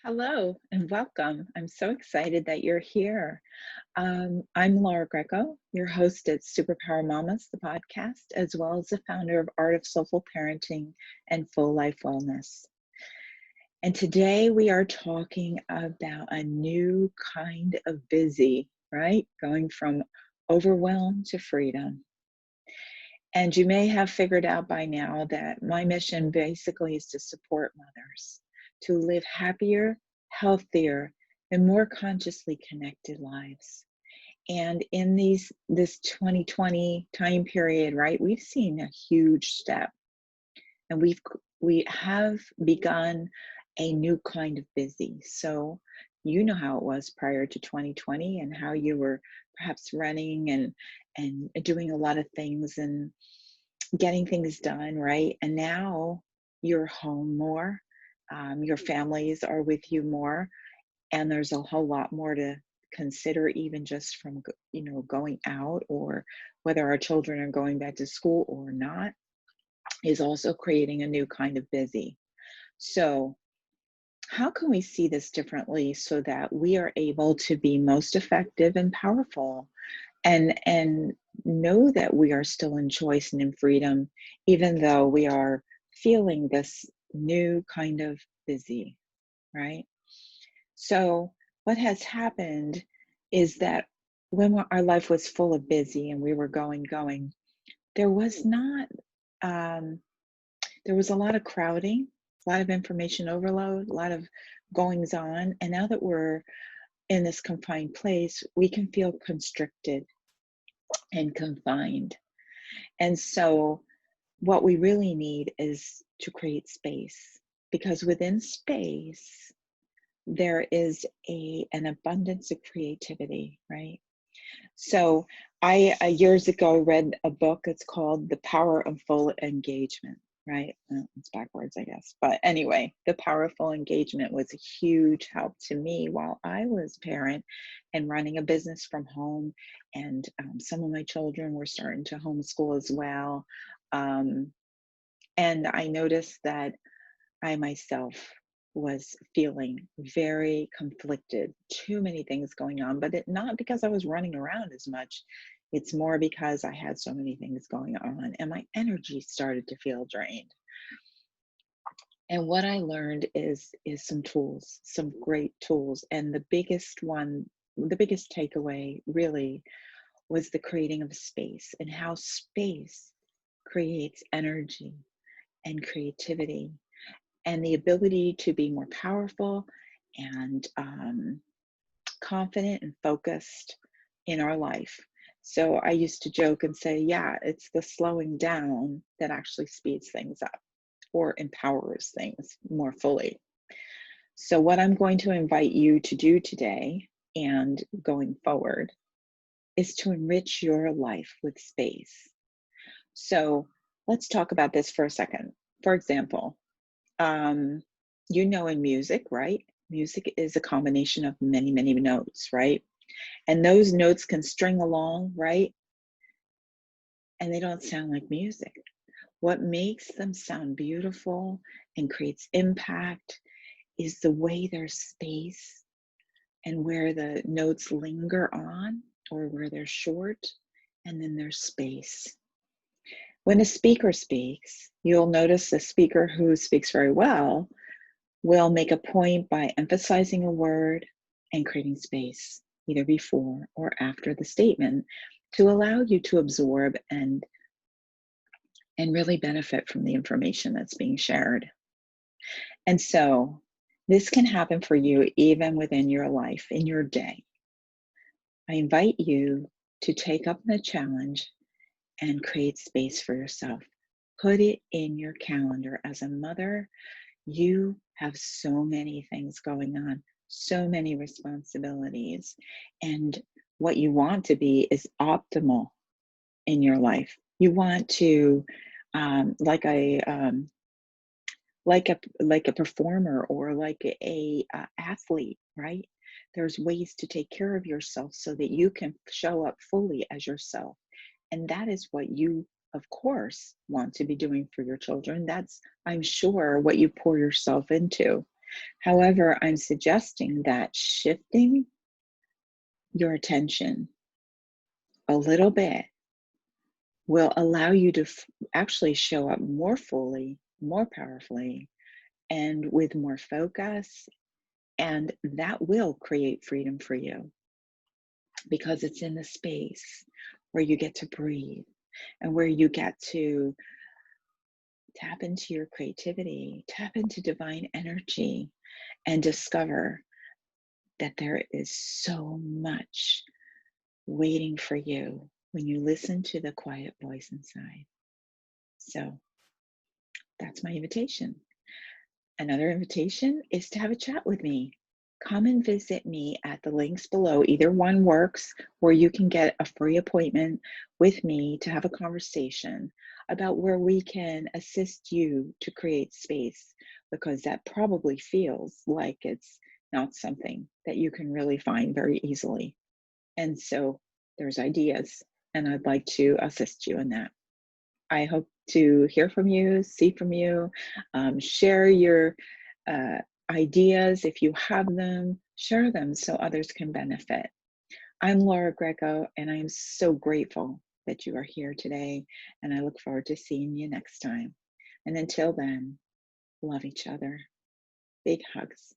Hello and welcome. I'm so excited that you're here. I'm Laura Greco, your host at Superpower Mamas, the podcast, as well as the founder of Art of Soulful Parenting and Full Life Wellness. And today we are talking about a new kind of busy, right? Going from overwhelm to freedom. And you may have figured out by now that my mission basically is to support mothers to live happier, healthier, and more consciously connected lives. And in this 2020 time period, right, we've seen a huge step, and we have begun a new kind of busy. So you know how it was prior to 2020 and how you were perhaps running and doing a lot of things and getting things done, right? And now you're home more, your families are with you more, and there's a whole lot more to consider, even just from going out, or whether our children are going back to school or not, is also creating a new kind of busy. So how can we see this differently so that we are able to be most effective and powerful and know that we are still in choice and in freedom, even though we are feeling this new kind of busy, right? So what has happened is that when our life was full of busy and we were going, there was not, um, there was a lot of crowding, a lot of information overload, a lot of goings on. And now that we're in this confined place, we can feel constricted and confined. And so what we really need is to create space, because within space there is an abundance of creativity, right? So I years ago read a book. It's called The Power of Full Engagement, right? It's backwards, I guess. But anyway, The Power of Full Engagement was a huge help to me while I was a parent and running a business from home. And some of my children were starting to homeschool as well. Um, and I noticed that I myself was feeling very conflicted, too many things going on, but not because I was running around as much. It's more because I had so many things going on and my energy started to feel drained. And what I learned is some tools, some great tools. And the biggest takeaway really was the creating of space, and how space creates energy and creativity and the ability to be more powerful and confident and focused in our life. So I used to joke and say, yeah, it's the slowing down that actually speeds things up or empowers things more fully. So, what I'm going to invite you to do today and going forward is to enrich your life with space. So, let's talk about this for a second. For example, um, in music, right? Music is a combination of many, many notes, right? And those notes can string along, right? And they don't sound like music. What makes them sound beautiful and creates impact is the way there's space and where the notes linger on, or where they're short and then there's space. When a speaker speaks, you'll notice a speaker who speaks very well will make a point by emphasizing a word and creating space, either before or after the statement, to allow you to absorb and really benefit from the information that's being shared. And so this can happen for you even within your life, in your day. I invite you to take up the challenge and create space for yourself. Put it in your calendar. As a mother, you have so many things going on, so many responsibilities, and what you want to be is optimal in your life. You want to, like a performer, or like a athlete, right? There's ways to take care of yourself so that you can show up fully as yourself, and that is what you, of course, want to be doing for your children. That's, I'm sure, what you pour yourself into. However, I'm suggesting that shifting your attention a little bit will allow you to actually show up more fully, more powerfully, and with more focus. And that will create freedom for you because it's in the space where you get to breathe and where you get to tap into your creativity, tap into divine energy, and discover that there is so much waiting for you when you listen to the quiet voice inside. So that's my invitation. Another invitation is to have a chat with me. Come and visit me at the links below. Either one works, where you can get a free appointment with me to have a conversation about where we can assist you to create space, because that probably feels like it's not something that you can really find very easily. And so there's ideas, and I'd like to assist you in that. I hope to hear from you, see from you, share your uh, ideas. If you have them, share them so others can benefit. I'm Laura Greco, and I am so grateful that you are here today, and I look forward to seeing you next time. And until then, love each other. Big hugs.